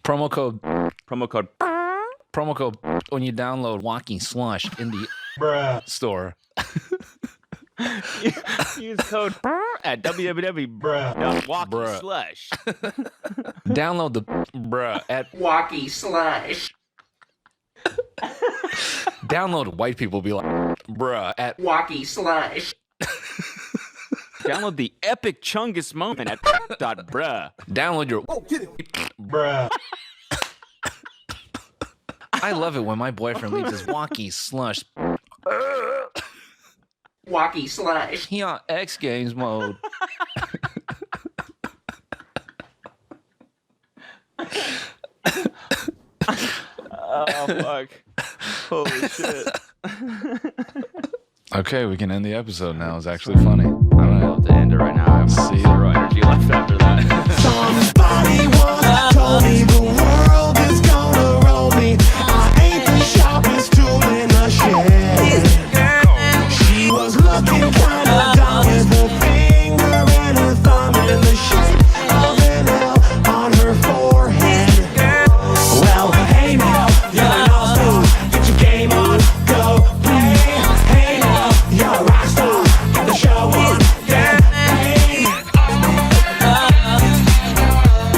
Promo code Promo code. when you download Wocky Slush in the store. Use code at www.wockyslush. Download the at Wocky Slush. download white people be like at Wocky Slush. Download the epic Chungus moment at .bruh. download your I love it when my boyfriend leaves his Wocky Slush. Wocky Slush. He on X Games mode. Oh, fuck. Holy shit. Okay, we can end the episode now. It's actually funny. I don't know how to end it right now. I have zero energy left after that. Somebody once told me the